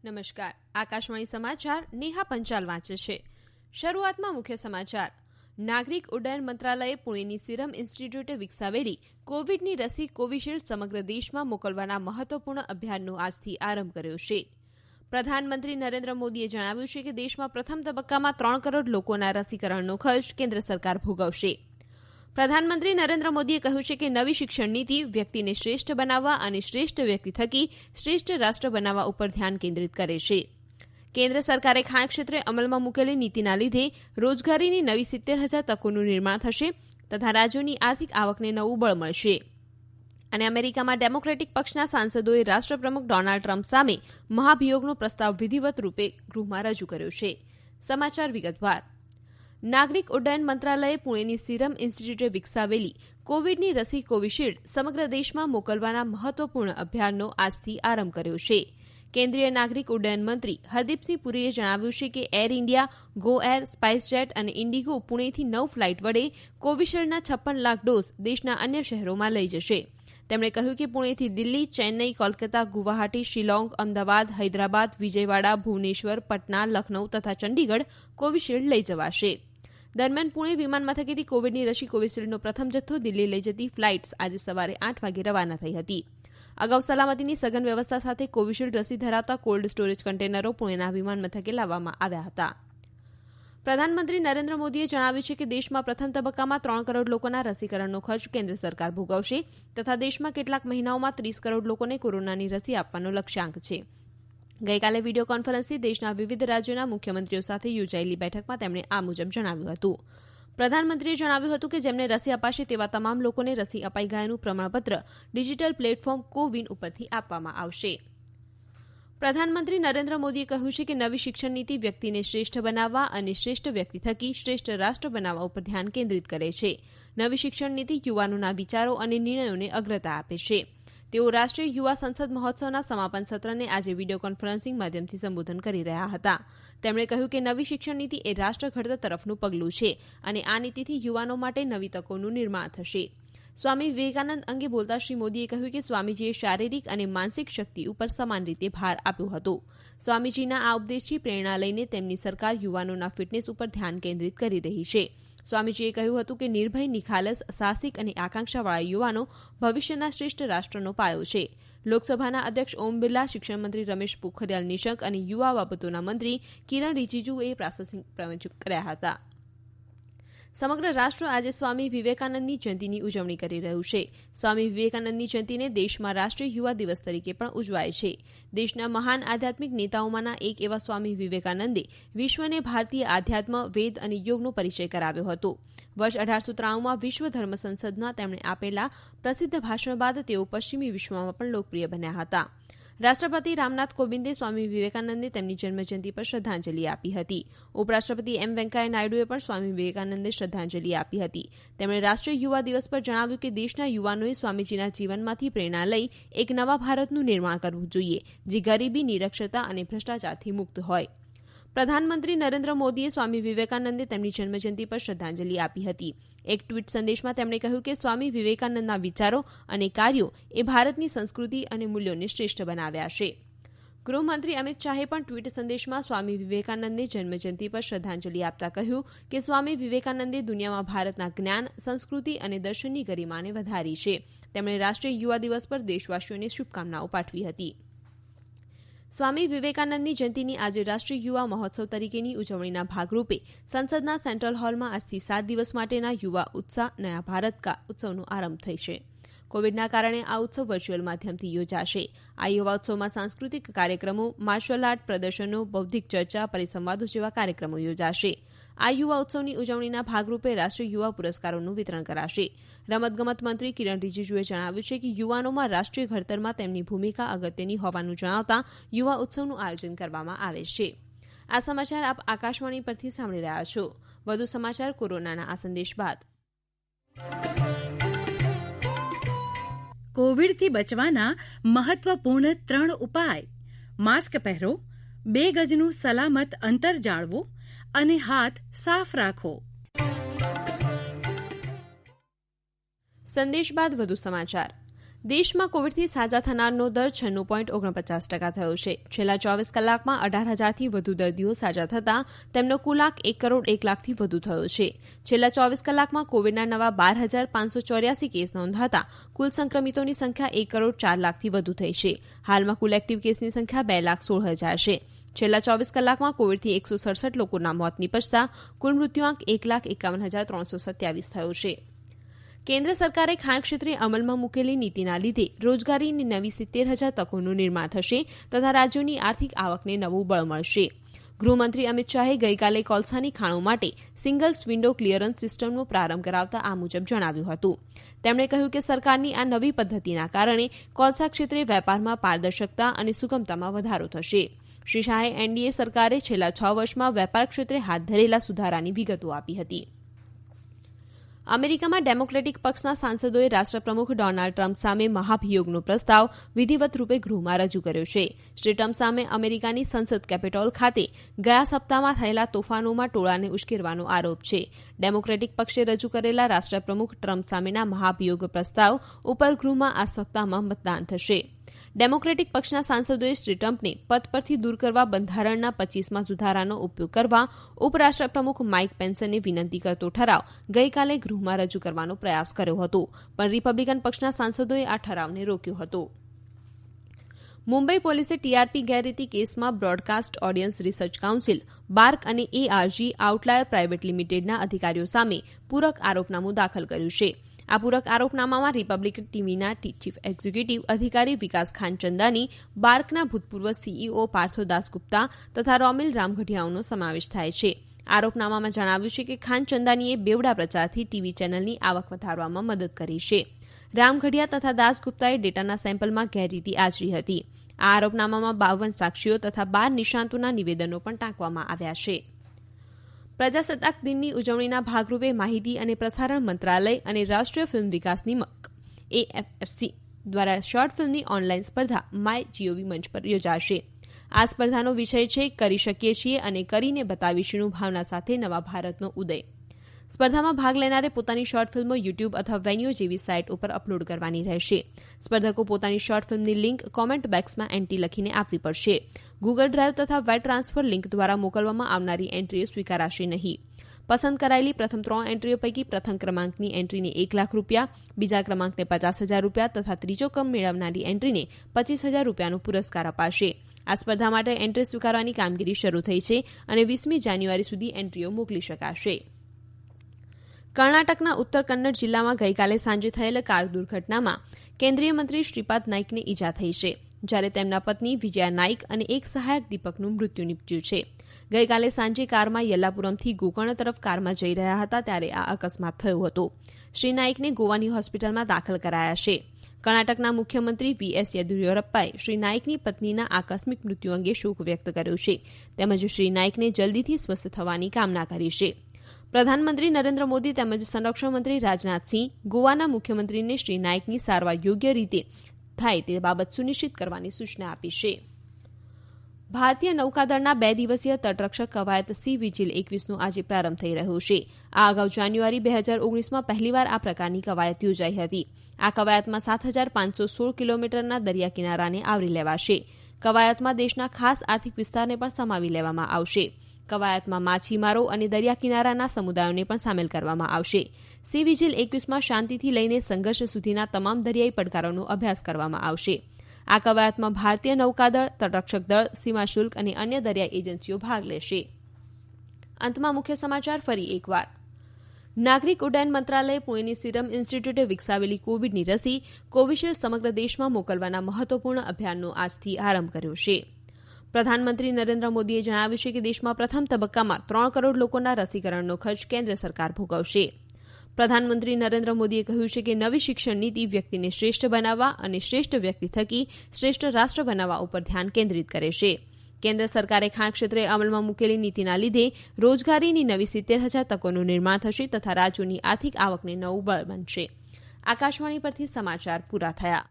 નમસ્કાર. આકાશવાણી સમાચાર નેહા પંચાલ વાંચે છે. શરૂઆતમાં મુખ્ય સમાચાર. નાગરિક ઉડ્ડયન મંત્રાલયે પુણેની સિરમ ઇન્સ્ટિટ્યૂટે વિકસાવેલી કોવિડની રસી કોવિશિલ્ડ સમગ્ર દેશમાં મોકલવાના મહત્વપૂર્ણ અભિયાનનો આજથી આરંભ કર્યો છે. પ્રધાનમંત્રી નરેન્દ્ર મોદીએ જણાવ્યું છે કે દેશમાં પ્રથમ તબક્કામાં 3 કરોડ લોકોના રસીકરણનો ખર્ચ કેન્દ્ર સરકાર ભોગવશે. પ્રધાનમંત્રી નરેન્દ્ર મોદીએ કહ્યું છે કે નવી શિક્ષણ નીતિ વ્યક્તિને શ્રેષ્ઠ બનાવવા અને શ્રેષ્ઠ વ્યક્તિ થકી શ્રેષ્ઠ રાષ્ટ્ર બનાવવા ઉપર ધ્યાન કેન્દ્રિત કરે છે. કેન્દ્ર સરકારે ખાણ ક્ષેત્રે અમલમાં મૂકેલી નીતિના લીધે રોજગારીની નવી 70,000 તકોનું નિર્માણ થશે તથા રાજ્યોની આર્થિક આવકને નવું બળ મળશે. અને અમેરિકામાં ડેમોક્રેટિક પક્ષના સાંસદોએ રાષ્ટ્રપ્રમુખ ડોનાલ્ડ ટ્રમ્પ સામે મહાભિયોગનો પ્રસ્તાવ વિધિવત રૂપે ગૃહમાં રજૂ કર્યો છે. સમાચાર વિગતવાર. નાગરિક ઉડ્ડયન મંત્રાલયે પુણેની સિરમ ઇન્સ્ટિટ્યૂટે વિકસાવેલી કોવિડની રસી કોવિશિલ્ડ સમગ્ર દેશમાં મોકલવાના મહત્વપૂર્ણ અભિયાનનો આજથી આરંભ કર્યો છે. કેન્દ્રીય નાગરિક ઉડ્ડયન મંત્રી હરદીપસિંહ પુરીએ જણાવ્યું છે કે air India, go air, SpiceJet અને ઇન્ડિગો પુણેથી 9 ફ્લાઇટ વડે કોવિશિલ્ડના 56 લાખ ડોઝ દેશના અન્ય શહેરોમાં લઈ જશે. તેમણે કહ્યું કે પુણેથી દિલ્હી, ચેન્નઈ, કોલકાતા, ગુવાહાટી, શિલોંગ, અમદાવાદ, હૈદરાબાદ, વિજયવાડા, ભુવનેશ્વર, પટના, લખનઉ તથા ચંડીગઢ કોવિશિલ્ડ લઈ જવાશે. દરમિયાન પુણે વિમાન મથકેથી કોવિડની રસી કોવિશિલ્ડનો પ્રથમ જથ્થો દિલ્હી લઈ જતી ફ્લાઇટ્સ આજે સવારે 8 વાગે રવાના થઈ હતી. અગાઉ સલામતીની સઘન વ્યવસ્થા સાથે કોવિશિલ્ડ રસી ધરાવતા કોલ્ડ સ્ટોરેજ કન્ટેનરો પુણેના વિમાન મથકે લાવવામાં આવ્યા હતા. પ્રધાનમંત્રી નરેન્દ્ર મોદીએ જણાવ્યું છે કે દેશમાં પ્રથમ તબક્કામાં 3 કરોડ લોકોના રસીકરણનો ખર્ચ કેન્દ્ર સરકાર ભોગવશે તથા દેશમાં કેટલાક મહિનાઓમાં 30 કરોડ લોકોને કોરોનાની રસી આપવાનો લક્ષ્યાંક છે. ગઈકાલે વિડીયો કોન્ફરન્સથી દેશના વિવિધ રાજ્યોના મુખ્યમંત્રીઓ સાથે યોજાયેલી બેઠકમાં તેમણે આ મુજબ જણાવ્યું હતું. પ્રધાનમંત્રીએ જણાવ્યું હતું કે જેમને રસી અપાશે તેવા તમામ લોકોને રસી અપાઈ ગયાનું પ્રમાણપત્ર ડિજિટલ પ્લેટફોર્મ કોવિન ઉપરથી આપવામાં આવશે. પ્રધાનમંત્રી નરેન્દ્ર મોદીએ કહ્યું છે કે નવી શિક્ષણ નીતિ વ્યક્તિને શ્રેષ્ઠ બનાવવા અને શ્રેષ્ઠ વ્યક્તિ થકી શ્રેષ્ઠ રાષ્ટ્ર બનાવવા ઉપર ધ્યાન કેન્દ્રિત કરે છે. નવી શિક્ષણ નીતિ યુવાનોના વિચારો અને નિર્ણયોને અગ્રતા આપે છે. તેઓ રાષ્ટ્રીય યુવા સંસદ મહોત્સવના સમાપન સત્રને આજે વિડીયો કોન્ફરન્સિંગ માધ્યમથી સંબોધન કરી રહ્યા હતા. તેમણે કહ્યું કે નવી શિક્ષણ નીતિ એ રાષ્ટ્ર ઘડતર તરફનું પગલું છે અને આ નીતિથી યુવાનો માટે નવી તકોનું નિર્માણ થશે. સ્વામી વિવેકાનંદ અંગે બોલતા શ્રી મોદીએ કહ્યું કે સ્વામીજીએ શારીરિક અને માનસિક શક્તિ ઉપર સમાન રીતે ભાર આપ્યો હતો. સ્વામીજીના આ ઉપદેશથી પ્રેરણા લઈને તેમની સરકાર યુવાનોના ફિટનેસ ઉપર ધ્યાન કેન્દ્રિત કરી રહી છે. સ્વામીજીએ કહ્યું હતું કે નિર્ભય, નિખાલસ, સાહસિક અને આકાંક્ષાવાળા યુવાનો ભવિષ્યના શ્રેષ્ઠ રાષ્ટ્રનો પાયો છે. લોકસભાના અધ્યક્ષ ઓમ બિરલા, શિક્ષણ મંત્રી રમેશ પોખરિયાલ નિશંક અને યુવા બાબતોના મંત્રી કિરણ રિજિજુએ પ્રાસંગિક પ્રવચન કર્યા હતા. સમગ્ર રાષ્ટ્ર આજે સ્વામી વિવેકાનંદની જયંતિની ઉજવણી કરી રહ્યું છે. સ્વામી વિવેકાનંદની જયંતિને દેશમાં રાષ્ટ્રીય યુવા દિવસ તરીકે પણ ઉજવાય છે. દેશના મહાન આધ્યાત્મિક નેતાઓમાંના એક એવા સ્વામી વિવેકાનંદે વિશ્વને ભારતીય આધ્યાત્મ, વેદ અને યોગનો પરિચય કરાવ્યો હતો. વર્ષ 1893માં વિશ્વ ધર્મ સંસદના તેમણે આપેલા પ્રસિદ્ધ ભાષણ બાદ તેઓ પશ્ચિમી વિશ્વમાં પણ લોકપ્રિય બન્યા હતા. રાષ્ટ્રપતિ રામનાથ કોવિંદે સ્વામી વિવેકાનંદને તેમની જન્મજયંતિ પર શ્રદ્ધાંજલિ આપી હતી. ઉપરાષ્ટ્રપતિ એમ વેંકૈયા નાયડુએ પણ સ્વામી વિવેકાનંદને શ્રદ્ધાંજલિ આપી હતી. તેમણે રાષ્ટ્રીય યુવા દિવસ પર જણાવ્યું કે દેશના યુવાનોએ સ્વામીજીના જીવનમાંથી પ્રેરણા લઈ એક નવા ભારતનું નિર્માણ કરવું જોઈએ, જે ગરીબી, નિરક્ષરતા અને ભ્રષ્ટાચારથી મુક્ત હોય. પ્રધાનમંત્રી નરેન્દ્ર મોદીએ સ્વામી વિવેકાનંદને તેમની જન્મજયંતિ પર શ્રદ્ધાંજલિ આપી હતી. એક ટ્વીટ સંદેશમાં તેમણે કહ્યું કે સ્વામી વિવેકાનંદના વિચારો અને કાર્યો એ ભારતની સંસ્કૃતિ અને મૂલ્યોને શ્રેષ્ઠ બનાવ્યા છે. ગૃહમંત્રી અમિત શાહે પણ ટ્વીટ સંદેશમાં સ્વામી વિવેકાનંદને જન્મજયંતિ પર શ્રદ્ધાંજલિ આપતા કહ્યું કે સ્વામી વિવેકાનંદે દુનિયામાં ભારતના જ્ઞાન, સંસ્કૃતિ અને દર્શનની ગરિમાને વધારી છે. તેમણે રાષ્ટ્રીય યુવા દિવસ પર દેશવાસીઓને શુભકામનાઓ પાઠવી હતી. સ્વામી વિવેકાનંદની જયંતિની આજે રાષ્ટ્રીય યુવા મહોત્સવ તરીકેની ઉજવણીના ભાગરૂપે સંસદના સેન્ટ્રલ હોલમાં આજથી 7 દિવસ માટેના યુવા ઉત્સાહ નયા ભારત કા ઉત્સવનો આરંભ થઈ છે. કોવિડના કારણે આ ઉત્સવ વર્ચ્યુઅલ માધ્યમથી યોજાશે. આ યુવા ઉત્સવમાં સાંસ્કૃતિક કાર્યક્રમો, માર્શલ આર્ટ પ્રદર્શનો, બૌદ્ધિક ચર્ચા, પરિસંવાદો જેવા કાર્યક્રમો યોજાશે. આ યુવા ઉત્સવની ઉજવણીના ભાગરૂપે રાષ્ટ્રીય યુવા પુરસ્કારોનું વિતરણ કરાશે. રમતગમત મંત્રી કિરણ રિજિજુએ જણાવ્યું છે કે યુવાનોમાં રાષ્ટ્રીય ઘડતરમાં તેમની ભૂમિકા અગત્યની હોવાનું જણાવતા યુવા ઉત્સવનું આયોજન કરવામાં આવે છે. આ સમાચાર આપ આકાશવાણી પરથી સાંભળી રહ્યા છો. વધુ સમાચાર કોરોનાના આ સંદેશ બાદ. કોવિડથી બચવાના મહત્વપૂર્ણ 3 ઉપાય: માસ્ક પહેરો, 2 ગજનું સલામત અંતર જાળવો અને હાથ સાફ રાખો. સંદેશ બાદ વધુ સમાચાર. દેશમાં કોવિડથી સાજા થનારનો દર 96.49% થયો છે. છેલ્લા 24 કલાકમાં 18,000થી વધુ દર્દીઓ સાજા થતાં તેમનો કુલ આંક 1 કરોડ 1 લાખથી વધુ થયો છે. છેલ્લા 24 કલાકમાં કોવિડના નવા 12,584 કેસ નોંધાતા કુલ સંક્રમિતોની સંખ્યા 1 કરોડ 4 લાખથી વધુ થઈ છે. હાલમાં કુલ એક્ટિવ કેસની સંખ્યા 2,16,000 છે. છેલ્લા 24 કલાકમાં કોવિડથી 167 લોકોના મોત નીપજતા કુલ મૃત્યુઆંક 1,51,327 થયો છે. કેન્દ્ર સરકારે ખાણ ક્ષેત્રે અમલમાં મૂકેલી નીતિના લીધે રોજગારીની નવી 70,000 તકોનું નિર્માણ થશે તથા રાજ્યોની આર્થિક આવકને નવું બળ મળશે. ગૃહમંત્રી અમિત શાહે ગઈકાલે કોલસાની ખાણો માટે સિંગલ્સ વિન્ડો ક્લિયરન્સ સિસ્ટમનો પ્રારંભ કરાવતા આ મુજબ જણાવ્યું હતું. તેમણે કહ્યું કે સરકારની આ નવી પદ્ધતિના કારણે કોલસા ક્ષેત્રે વેપારમાં પારદર્શકતા અને સુગમતામાં વધારો થશે. શ્રી શાહે એનડીએ સરકારે છેલ્લા 6 વર્ષમાં વેપાર ક્ષેત્રે હાથ ધરેલા સુધારાની વિગતો આપી હતી. અમેરિકામાં ડેમોક્રેટિક પક્ષના સાંસદોએ રાષ્ટ્રપ્રમુખ ડોનાલ્ડ ટ્રમ્પ સામે મહાભિયોગનો પ્રસ્તાવ વિધિવત રૂપે ગૃહમાં રજૂ કર્યો છે. શ્રી ટ્રમ્પ સામે અમેરિકાની સંસદ કેપિટોલ ખાતે ગયા સપ્તાહમાં થયેલા તોફાનોમાં ટોળાને ઉશ્કેરવાનો આરોપ છે. ડેમોક્રેટિક પક્ષે રજૂ કરેલા રાષ્ટ્રપ્રમુખ ટ્રમ્પ સામેના મહાભિયોગ પ્રસ્તાવ ઉપર ગૃહમાં આ સપ્તાહમાં મતદાન થશે. ડેમોક્રેટિક પક્ષના સાંસદોએ શ્રી ટ્રમ્પને પદ પરથી દૂર કરવા બંધારણના 25મા સુધારાનો ઉપયોગ કરવા ઉપરાષ્ટ્રપ્રમુખ માઇક પેન્સને વિનંતી કરતો ઠરાવ ગઈકાલે ગૃહમાં રજૂ કરવાનો પ્રયાસ કર્યો હતો, પણ રિપબ્લિકન પક્ષના સાંસદોએ આ ઠરાવને રોક્યો હતો. મુંબઈ પોલીસે ટીઆરપી ગેરરીતિ કેસમાં broadcast audience research council, bark અને એઆરજી આઉટલાયર પ્રાઇવેટ લિમિટેડના અધિકારીઓ સામે પૂરક આરોપનામું દાખલ કર્યું છે. આ પૂરક આરોપનામામાં રિપબ્લિકન ટીવીના ચીફ એક્ઝિક્યુટિવ અધિકારી વિકાસ ખાનચંદાની, બાર્કના ભૂતપૂર્વ સીઈઓ પાર્થો દાસગુપ્તા તથા રોમિલ રામગઢિયાનો સમાવેશ થાય છે. આરોપનામામાં જણાવ્યું છે કે ખાનચંદાનીએ બેવડા પ્રચારથી ટીવી ચેનલની આવક વધારવામાં મદદ કરી છે. રામગઢિયા તથા દાસગુપ્તાએ ડેટાના સેમ્પલમાં ગેરરીતિ આચરી હતી. આ આરોપનામામાં 52 સાક્ષીઓ તથા 12 નિષ્ણાંતોના નિવેદનો પણ ટાંકવામાં આવ્યા છે. પ્રજાસત્તાક દિનની ઉજવણીના ભાગરૂપે માહિતી અને પ્રસારણ મંત્રાલય અને રાષ્ટ્રીય ફિલ્મ વિકાસ નિમક AFFC દ્વારા શોર્ટ ફિલ્મની ઓનલાઈન સ્પર્ધા માય જીઓવી મંચ પર યોજાશે. આ સ્પર્ધાનો વિષય છે કરી શકીએ છીએ અને કરીને બતાવીશું ભાવના સાથે નવા ભારતનો ઉદય. સ્પર્ધામાં ભાગ લેનારે પોતાની શોર્ટ ફિલ્મો યુટ્યુબ અથવા વેન્યુ જેવી સાઇટ ઉપર અપલોડ કરવાની રહેશે. સ્પર્ધકો પોતાની શોર્ટ ફિલ્મની લિંક કોમેન્ટ બોક્સમાં એન્ટ્રી લખીને આપવી પડશે. ગૂગલ ડ્રાઈવ તથા વેબ ટ્રાન્સફર લિંક દ્વારા મોકલવામાં આવનારી એન્ટ્રીઓ સ્વીકારાશે નહીં. પસંદ કરાયેલી પ્રથમ 3 એન્ટ્રીઓ પૈકી પ્રથમ ક્રમાંકની એન્ટ્રીને ₹1,00,000, બીજા ક્રમાંકને ₹50,000 તથા ત્રીજો ક્રમ મેળવનારી એન્ટ્રીને ₹25,000 રૂપિયાનો પુરસ્કાર અપાશે. આ સ્પર્ધા માટે એન્ટ્રી સ્વીકારવાની કામગીરી શરૂ થઈ છે અને 20મી જાન્યુઆરી સુધી એન્ટ્રીઓ મોકલી શકાશે. કર્ણાટકના ઉત્તર કન્નડ જિલ્લામાં ગઈકાલે સાંજે થયેલ કાર દુર્ઘટનામાં કેન્દ્રીય મંત્રી શ્રીપાદ નાઇકને ઈજા થઈ છે, જ્યારે તેમના પત્ની વિજયા નાઇક અને એક સહાયક દીપકનું મૃત્યુ નીપજ્યું છે. ગઈકાલે સાંજે કારમાં યલ્લાપુરમથી ગોકર્ણ તરફ કારમાં જઈ રહ્યા હતા ત્યારે આ અકસ્માત થયો હતો. શ્રી નાઇકને ગોવાની હોસ્પિટલમાં દાખલ કરાયા છે. કર્ણાટકના મુખ્યમંત્રી VS યેદુરપ્પાએ શ્રી નાઇકની પત્નીના આકસ્મિક મૃત્યુ અંગે શોક વ્યક્ત કર્યો છે તેમજ શ્રી નાઇકને જલ્દીથી સ્વસ્થ થવાની કામના કરી છે. પ્રધાનમંત્રી નરેન્દ્ર મોદી તેમજ સંરક્ષણ મંત્રી રાજનાથસિંહ ગોવાના મુખ્યમંત્રીને શ્રી નાઇકની સારવાર યોગ્ય રીતે થાય તે બાબત સુનિશ્ચિત કરવાની સૂચના આપી છે. ભારતીય નૌકાદળના 2 દિવસીય તટરક્ષક કવાયત સી વિજિલ 21નો આજે પ્રારંભ થઈ રહ્યો છે. આ અગાઉ જાન્યુઆરી 2019માં પહેલીવાર આ પ્રકારની કવાયત યોજાઈ હતી. આ કવાયતમાં 7,516 કિલોમીટરના દરિયા કિનારાને આવરી લેવાશે. કવાયતમાં દેશના ખાસ આર્થિક વિસ્તારને પણ સમાવી લેવામાં આવશે. કવાયતમાં માછીમારો અને દરિયા કિનારાના સમુદાયોને પણ સામેલ કરવામાં આવશે. સી વિજિલ 21માં શાંતિથી લઈને સંઘર્ષ સુધીના તમામ દરિયાઈ પડકારોનો અભ્યાસ કરવામાં આવશે. આ કવાયતમાં ભારતીય નૌકાદળ, તટરક્ષક દળ, સીમા શુલ્ક અને અન્ય દરિયાઈ એજન્સીઓ ભાગ લેશે. અંતમાં મુખ્ય સમાચાર ફરી એકવાર. નાગરિક ઉડ્ડયન મંત્રાલયે પુણેની સિરમ ઇન્સ્ટિટ્યૂટે વિકસાવેલી કોવિડની રસી કોવિશિલ્ડ સમગ્ર દેશમાં મોકલવાના મહત્વપૂર્ણ અભિયાનનો આજથી આરંભ કર્યો છે. પ્રધાનમંત્રી નરેન્દ્ર મોદીએ જણાવ્યું છે કે દેશમાં પ્રથમ તબક્કામાં 3 કરોડ લોકોના રસીકરણનો ખર્ચ કેન્દ્ર સરકાર ભોગવશે. પ્રધાનમંત્રી નરેન્દ્ર મોદીએ કહ્યું છે કે નવી શિક્ષણ નીતિ વ્યક્તિને શ્રેષ્ઠ બનાવવા અને શ્રેષ્ઠ વ્યક્તિ થકી શ્રેષ્ઠ રાષ્ટ્ર બનાવવા ઉપર ધ્યાન કેન્દ્રિત કરે છે. કેન્દ્ર સરકારે ખાણ ક્ષેત્રે અમલમાં મૂકેલી નીતિના લીધે રોજગારીની નવી 70,000 તકોનું નિર્માણ થશે તથા રાજ્યોની આર્થિક આવકને નવું બળ બનશે. આકાશવાણી પરથી સમાચાર પૂરા થયા.